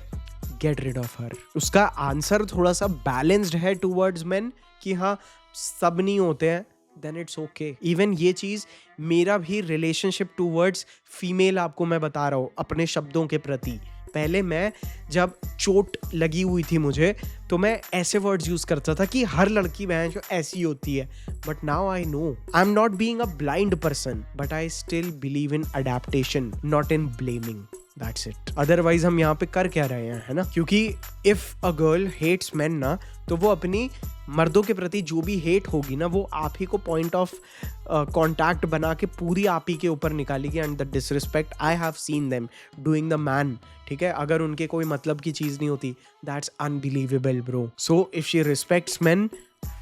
गेट रिड ऑफ हर। उसका आंसर थोड़ा सा बैलेंस्ड है टूवर्ड्स मेन कि हाँ सब नहीं होते हैं, देन इट्स ओके। इवन ये चीज मेरा भी रिलेशनशिप टूवर्ड्स फीमेल आपको मैं बता रहा हूँ अपने शब्दों के प्रति। पहले मैं जब चोट लगी हुई थी मुझे तो मैं ऐसे वर्ड्स यूज करता था कि हर लड़की बहन जो ऐसी होती है, but now I know I am not being a blind person, but I still believe in adaptation, not in blaming. That's it. Otherwise हम यहाँ पे कर क्या रहे हैं, है ना? क्योंकि if a girl hates man ना, तो वो अपनी मर्दों के प्रति जो भी हेट होगी ना वो आप ही को पॉइंट ऑफ कॉन्टैक्ट बना के पूरी आप ही के ऊपर निकालेगी। And the disrespect I have seen them doing the man, ठीक है, अगर उनके कोई मतलब की चीज नहीं होती, that's unbelievable bro. So if she respects man,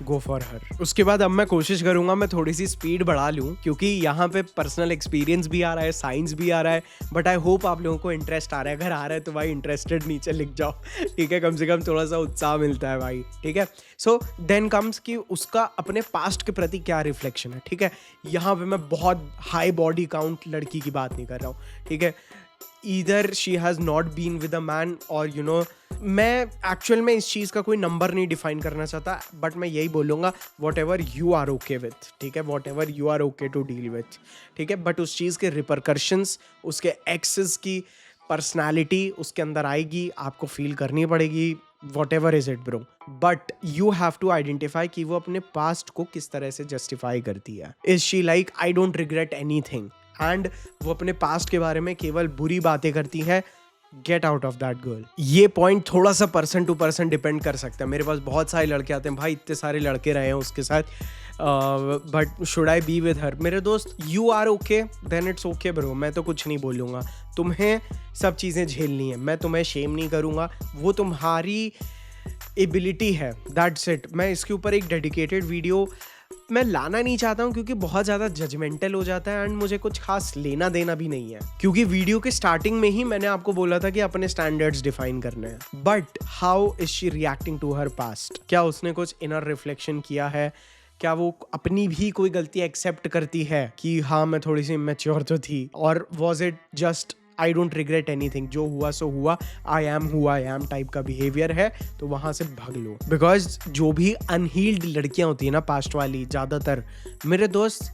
go for her. उसके बाद अब मैं कोशिश करूंगा मैं थोड़ी सी स्पीड बढ़ा लूं, क्योंकि यहाँ पे पर्सनल एक्सपीरियंस भी आ रहा है, साइंस भी आ रहा है, बट आई होप आप लोगों को इंटरेस्ट आ रहा है। अगर आ रहा है तो भाई इंटरेस्टेड नीचे लिख जाओ, ठीक है, कम से कम थोड़ा सा उत्साह मिलता है भाई, ठीक है। सो देन कम्स कि उसका अपने पास्ट के प्रति क्या रिफ्लेक्शन है, ठीक है। यहाँ पे मैं बहुत हाई बॉडी काउंट लड़की की बात नहीं कर रहा हूँ, ठीक है। Either she has not been with a man or you know, मैं एक्चुअल में इस चीज़ का कोई नंबर नहीं डिफाइन करना चाहता, बट मैं यही बोलूँगा whatever you are okay with, ठीक है, whatever you are okay to deal with, ठीक है। बट उस चीज़ के रिपरकर्शंस, उसके एक्सेस की पर्सनैलिटी उसके अंदर आएगी, आपको फील करनी पड़ेगी, whatever is it bro. But you have to identify कि वो अपने पास्ट को किस तरह से जस्टिफाई करती है। Is she like I don't regret any thing, and वो अपने पास्ट के बारे में केवल बुरी बातें करती है, get out of that girl. ये पॉइंट थोड़ा सा पर्सन टू पर्सन डिपेंड कर सकता है। मेरे पास बहुत सारे लड़के आते हैं, भाई इतने सारे लड़के रहे हैं उसके साथ, but should I be with her? मेरे दोस्त, you are okay then it's okay bro, मैं तो कुछ नहीं बोलूँगा। तुम्हें सब चीज़ें झेलनी है, मैं तुम्हें शेम नहीं करूँगा, वो तुम्हारी एबिलिटी है, दैट्स इट। मैं इसके ऊपर एक डेडिकेटेड वीडियो मैं लाना नहीं चाहता हूँ क्योंकि बहुत ज़्यादा जजमेंटल हो जाता है एंड मुझे कुछ खास लेना देना भी नहीं है, क्योंकि वीडियो के स्टार्टिंग में ही मैंने आपको बोला था कि अपने स्टैंडर्ड्स डिफाइन करने हैं। But how is she reacting to her past? क्या उसने कुछ इनर रिफ्लेक्शन किया है? क्या वो अपनी भी कोई गलती एक्सेप्ट करती है कि हाँ मैं थोड़ी सी इमेच्योर तो थी? और was it just I don't regret anything, जो हुआ सो हुआ, I am who I am type का बिहेवियर है, तो वहां से भाग लो। बिकॉज जो भी अनहील्ड लड़कियां होती है ना, पास्ट वाली ज्यादातर, मेरे दोस्त,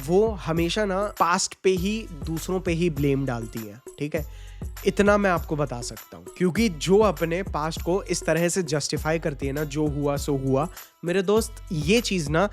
वो हमेशा ना पास्ट पे ही, दूसरों पे ही ब्लेम डालती है, ठीक है। इतना मैं आपको बता सकता हूँ, क्योंकि जो अपने पास्ट को इस तरह से जस्टिफाई करती है ना, जो हुआ सो हुआ, मेरे दोस्त, ये चीज ना,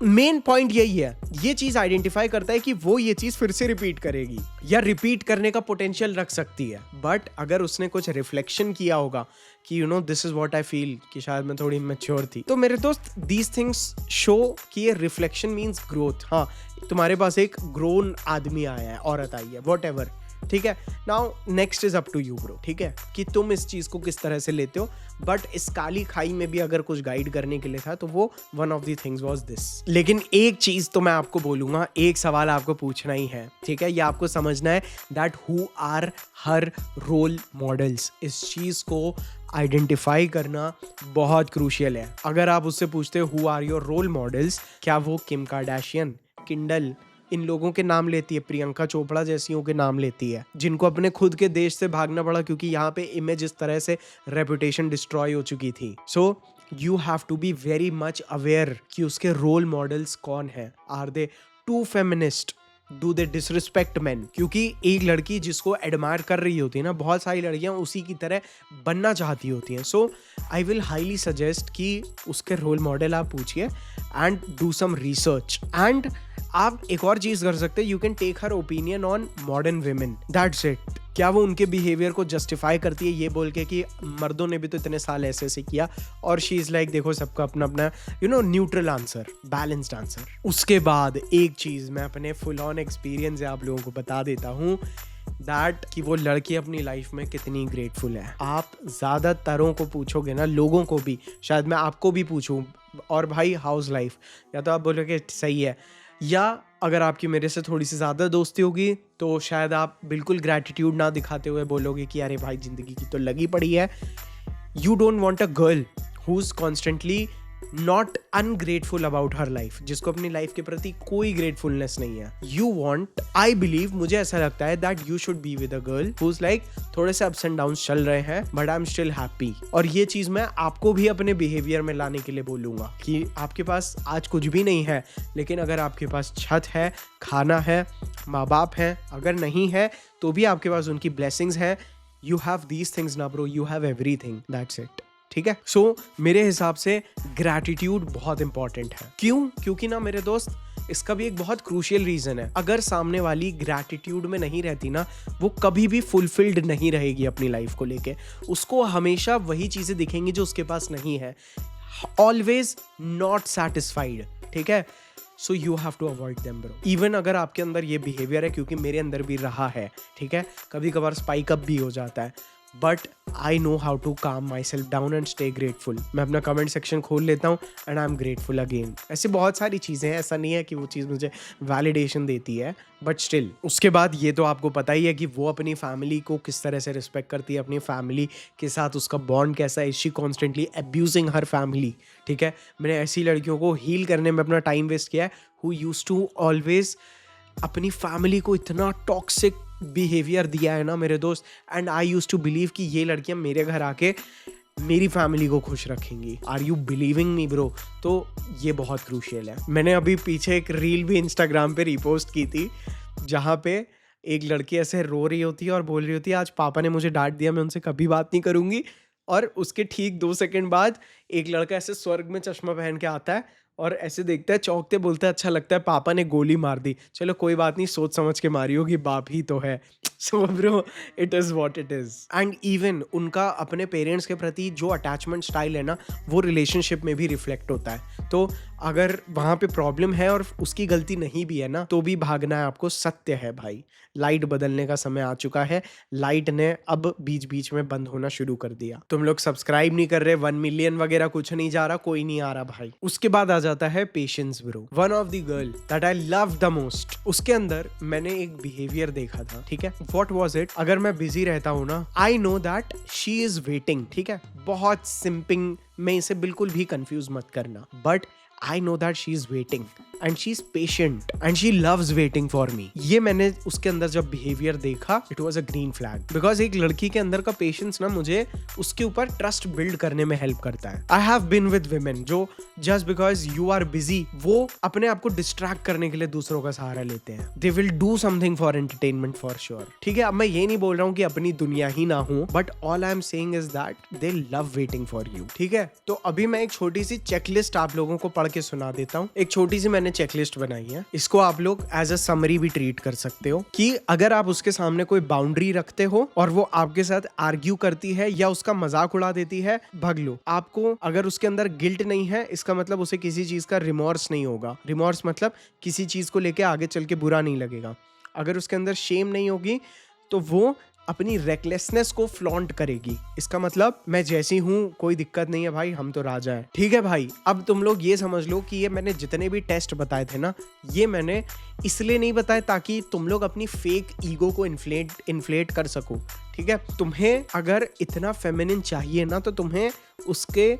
मेन पॉइंट यही है, ये चीज आइडेंटिफाई करता है कि वो ये चीज फिर से रिपीट करेगी या रिपीट करने का पोटेंशियल रख सकती है। बट अगर उसने कुछ रिफ्लेक्शन किया होगा कि you know this is what I feel, कि शायद मैं थोड़ी मैच्योर थी, तो मेरे दोस्त दीज थिंग्स शो कि ये रिफ्लेक्शन मीन्स ग्रोथ। हाँ, तुम्हारे पास एक ग्रोन आदमी आया है, औरत आई है, वॉट एवर, ठीक है। Now next is up to you bro, ठीक है, कि तुम इस चीज को किस तरह से लेते हो। बट इस काली खाई में भी अगर कुछ गाइड करने के लिए था तो वो one of the things was this. लेकिन एक चीज तो मैं आपको बोलूंगा, एक सवाल आपको पूछना ही है, ठीक है, ये आपको समझना है, that who are her role models. इस चीज को आइडेंटिफाई करना बहुत क्रूशियल है। अगर आप उससे पूछते हो who are your role models, क्या वो किम कार्दाशियन, किंडल, इन लोगों के नाम लेती है, प्रियंका चोपड़ा जैसियों के नाम लेती है, जिनको अपने खुद के देश से भागना पड़ा क्योंकि यहाँ पे इमेज इस तरह से रेपुटेशन डिस्ट्रॉय हो चुकी थी। So you have to be very much aware कि उसके रोल मॉडल्स कौन है। Are they too feminist? Do they disrespect man? क्योंकि एक लड़की जिसको एडमायर कर रही होती है ना, बहुत सारी लड़कियां उसी की तरह बनना चाहती होती हैं। So I will highly suggest कि उसके रोल मॉडल आप पूछिए and do some research. And आप एक और चीज कर सकते हैं, you can take her opinion on modern women, that's it. क्या वो उनके बिहेवियर को जस्टिफाई करती है ये बोल के कि मर्दों ने भी तो इतने साल ऐसे ऐसे किया, और शी इज लाइक देखो सबका अपना अपना you know neutral answer, balanced answer. उसके बाद एक चीज मैं अपने फुल ऑन एक्सपीरियंस से आप लोगों को बता देता हूँ, दैट कि वो लड़की अपनी लाइफ में कितनी ग्रेटफुल है। आप ज्यादातरों को पूछोगे ना, लोगों को भी, शायद मैं आपको भी पूछूं, और भाई हाउस लाइफ, या तो आप बोलोगे सही है, या अगर आपकी मेरे से थोड़ी सी ज़्यादा दोस्ती होगी तो शायद आप बिल्कुल ग्रैटिट्यूड ना दिखाते हुए बोलोगे कि अरे भाई ज़िंदगी की तो लगी पड़ी है। You don't want a girl who is constantly not ungrateful about her life, जिसको अपनी लाइफ के प्रति कोई ग्रेटफुलनेस नहीं है. यू वॉन्ट, आई बिलीव, मुझे ऐसा लगता है that you should be with a girl who is like थोड़े से अप्स एंड डाउन्स चल रहे हैं but I am still happy. और ये चीज मैं आपको भी अपने बिहेवियर में लाने के लिए बोलूंगा कि आपके पास आज कुछ भी नहीं है, लेकिन अगर आपके पास छत है, खाना है, माँ बाप है, अगर नहीं है तो भी आपके पास उनकी ब्लेसिंग्स है. यू हैव दीज थिंग्स ना bro, you have everything, that's it. ठीक है. सो मेरे हिसाब से ग्रैटिट्यूड बहुत इंपॉर्टेंट है. क्यों? क्योंकि ना मेरे दोस्त, इसका भी एक बहुत क्रूशियल रीजन है. अगर सामने वाली ग्रैटिट्यूड में नहीं रहती ना, वो कभी भी फुलफिल्ड नहीं रहेगी अपनी लाइफ को लेके. उसको हमेशा वही चीजें दिखेंगी जो उसके पास नहीं है. Always not satisfied. ठीक है. So you have to avoid them bro. इवन अगर आपके अंदर ये बिहेवियर है, क्योंकि मेरे अंदर भी रहा है, ठीक है, कभी कभार स्पाइक अप भी हो जाता है, but I know how to calm myself down and stay grateful. मैं अपना कमेंट सेक्शन खोल लेता हूँ and I am grateful again. ऐसे बहुत सारी चीज़ें हैं, ऐसा नहीं है कि वो चीज़ मुझे वैलिडेशन देती है, बट स्टिल. उसके बाद ये तो आपको पता ही है कि वो अपनी फैमिली को किस तरह से रिस्पेक्ट करती है, अपनी फैमिली के साथ उसका बॉन्ड कैसा है. She constantly abusing her family. ठीक है. मैंने ऐसी लड़कियों को हील करने में अपना टाइम वेस्ट किया है हु यूज्ड टू ऑलवेज अपनी फैमिली को इतना टॉक्सिक बिहेवियर दिया है ना मेरे दोस्त. And I used to believe कि ये लड़कियां मेरे घर आके मेरी फैमिली को खुश रखेंगी. Are you believing me bro? तो ये बहुत क्रूशियल है. मैंने अभी पीछे एक रील भी इंस्टाग्राम पे रिपोस्ट की थी जहाँ पे एक लड़की ऐसे रो रही होती है और बोल रही होती है आज पापा ने मुझे डांट दिया, मैं उनसे कभी बात नहीं करूंगी. और उसके ठीक 2 सेकंड बाद एक लड़का ऐसे स्वर्ग में चश्मा पहन के आता है और ऐसे देखता है, चौंकते, बोलता है अच्छा लगता है पापा ने गोली मार दी. चलो कोई बात नहीं, सोच समझ के मारी होगी, बाप ही तो है. So bro, it is what it is. And even उनका अपने पेरेंट्स के प्रति जो अटैचमेंट स्टाइल है ना, वो रिलेशनशिप में भी रिफ्लेक्ट होता है. तो अगर वहाँ पे प्रॉब्लम है और उसकी गलती नहीं भी है ना, तो भी भागना है आपको. सत्य है भाई, लाइट बदलने का समय आ चुका है. लाइट ने अब बीच बीच में बंद होना शुरू कर दिया. तुम लोग सब्सक्राइब नहीं कर रहे, 1 मिलियन वगैरह कुछ नहीं जा रहा, कोई नहीं आ रहा भाई. उसके बाद आ जाता है patience bro. One of the girl that I love the most, उसके अंदर मैंने एक बिहेवियर देखा था. ठीक है. What was it? अगर मैं बिजी रहता हूँ ना, I know that she is waiting. ठीक है. बहुत सिंपिंग में इसे बिल्कुल भी कंफ्यूज मत करना, but I know that she is waiting and she is patient and she loves waiting for me. ये मैंने उसके अंदर जब बिहेवियर देखा, it was a green flag. Because एक लड़की के अंदर का पेशेंस ना मुझे उसके ऊपर ट्रस्ट बिल्ड करने में हेल्प करता है. I have been with women जो just because you are busy, वो अपने आप को डिस्ट्रैक्ट करने के लिए दूसरों का सहारा लेते हैं. They will do something for entertainment for sure. ठीक है. अब मैं ये नहीं बोल रहा हूँ कि अपनी दुनिया ही ना हो, but all I am saying is that they love waiting for you. ठीक है. तो अभी मैं एक छोटी सी चेकलिस्ट आप लोगों को पढ़ के सुना देता हूँ. एक छोटी सी मैंने चेकलिस्ट बनाई है. इसको आप लोग एज अ समरी भी ट्रीट कर सकते हो कि अगर आप उसके सामने कोई बाउंड्री रखते हो और वो आपके साथ आर्ग्यू करती है या उसका मजाक उड़ा देती है, भाग लो. आपको अगर उसके अंदर गिल्ट नहीं है, इसका मतलब उसे किसी चीज का रिमोर्स नहीं होगा. रिमोर्स मतलब किसी चीज को लेके आगे चल के बुरा नहीं लगेगा. अगर उसके अंदर शेम नहीं होगी तो वो अपनी रेकलेसनेस को फ्लॉन्ट करेगी. इसका मतलब मैं जैसी हूँ, कोई दिक्कत नहीं है भाई, हम तो राजा हैं. ठीक है भाई. अब तुम लोग ये समझ लो कि ये मैंने जितने भी टेस्ट बताए थे ना, ये मैंने इसलिए नहीं बताए ताकि तुम लोग अपनी फेक ईगो को इन्फ्लेट कर सको. ठीक है. तुम्हें अगर इतना फेमिनिन चाहिए ना, तो तुम्हें उसके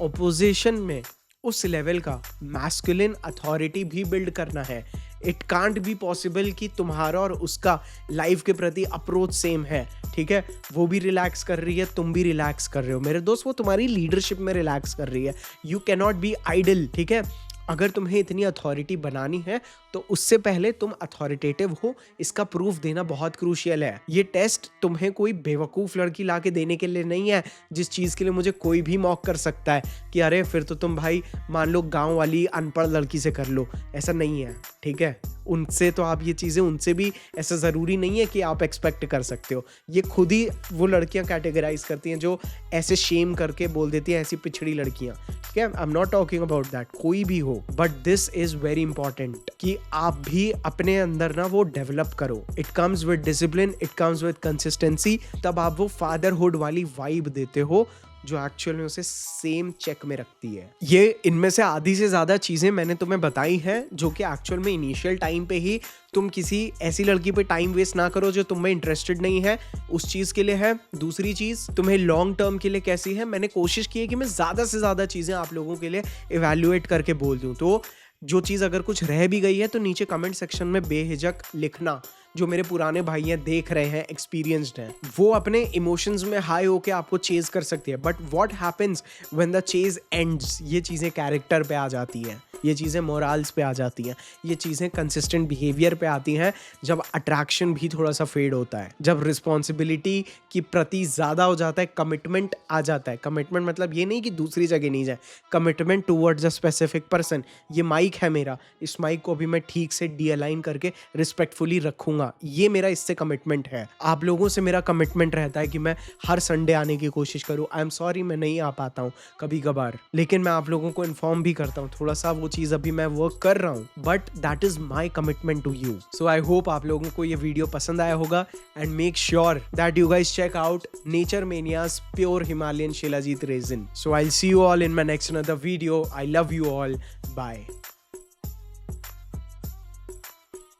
ऑपोजिशन में उस लेवल का मैस्कुलिन अथॉरिटी भी बिल्ड करना है. इट कांट बी पॉसिबल कि तुम्हारा और उसका लाइफ के प्रति अप्रोच सेम है. ठीक है. वो भी रिलैक्स कर रही है, तुम भी रिलैक्स कर रहे हो मेरे दोस्त. वो तुम्हारी लीडरशिप में रिलैक्स कर रही है. You can not be idol. ठीक है. अगर तुम्हें इतनी अथॉरिटी बनानी है तो उससे पहले तुम अथॉरिटेटिव हो, इसका प्रूफ देना बहुत क्रूशियल है. ये टेस्ट तुम्हें कोई बेवकूफ़ लड़की ला के देने के लिए नहीं है जिस चीज़ के लिए मुझे कोई भी मॉक कर सकता है कि अरे फिर तो तुम भाई मान लो गांव वाली अनपढ़ लड़की से कर लो. ऐसा नहीं है. ठीक है. उनसे तो आप ये चीज़ें उनसे भी ऐसा ज़रूरी नहीं है कि आप एक्सपेक्ट कर सकते हो. ये खुद ही वो लड़कियां कैटेगराइज करती हैं जो ऐसे शेम करके बोल देती हैं ऐसी पिछड़ी लड़कियां. ठीक है. I am not talking about that, कोई भी हो, but this is very important कि आप भी अपने अंदर ना वो डेवलप करो. It comes with discipline, it comes with consistency. तब आप वो फादरहुड वाली वाइब देते हो जो एक्चुअल में उसे सेम चेक में रखती है। ये इनमें से आधी से ज़्यादा चीज़ें मैंने तुम्हें बताई हैं जो कि एक्चुअल में इनिशियल टाइम पे ही तुम किसी ऐसी लड़की पे टाइम वेस्ट ना करो जो तुम में इंटरेस्टेड नहीं है, उस चीज़ के लिए है। दूसरी चीज़ तुम्हें लॉन्ग टर्म के लिए कैसी है, मैंने कोशिश की है कि मैं ज़्यादा से ज़्यादा चीज़ें आप लोगों के लिए इवैल्यूएट करके बोल दूँ। तो जो चीज़ अगर कुछ रह भी गई है तो नीचे कमेंट सेक्शन में बेहिचक लिखना। जो मेरे पुराने भाई हैं, देख रहे हैं, एक्सपीरियंस्ड हैं, वो अपने इमोशंस में हाई होके आपको चेज कर सकती है। But what happens when the chase ends, ये चीज़ें कैरेक्टर पे आ जाती हैं, ये चीज़ें मोरल्स पे आ जाती हैं, ये चीज़ें कंसिस्टेंट बिहेवियर पे आती हैं जब अट्रैक्शन भी थोड़ा सा फेड होता है, जब रिस्पॉन्सिबिलिटी की प्रति ज़्यादा हो जाता है, कमिटमेंट आ जाता है। कमिटमेंट मतलब ये नहीं कि दूसरी जगह नहीं जाए, commitment towards a specific person. ये माइक है मेरा, इस माइक को भी मैं ठीक से डी-अलाइन करके रिस्पेक्टफुली रखूंगा, ये मेरा इससे कमिटमेंट है। आप लोगों से मेरा कमिटमेंट रहता है कि मैं हर संडे आने की कोशिश करूं। आई एम सॉरी मैं नहीं आ पाता हूं कभी कभार, लेकिन मैं आप लोगों को इन्फॉर्म भी करता हूं। थोड़ा सा वो चीज़ अभी मैं वर्क कर रहा हूं, but that is my commitment to you. So I hope आप लोगों को ये वीडियो पसंद आया होगा and make sure that you guys check out Nature Mania's pure Himalayan shilajit resin. So I will see you all in my next another video. I love you all, bye.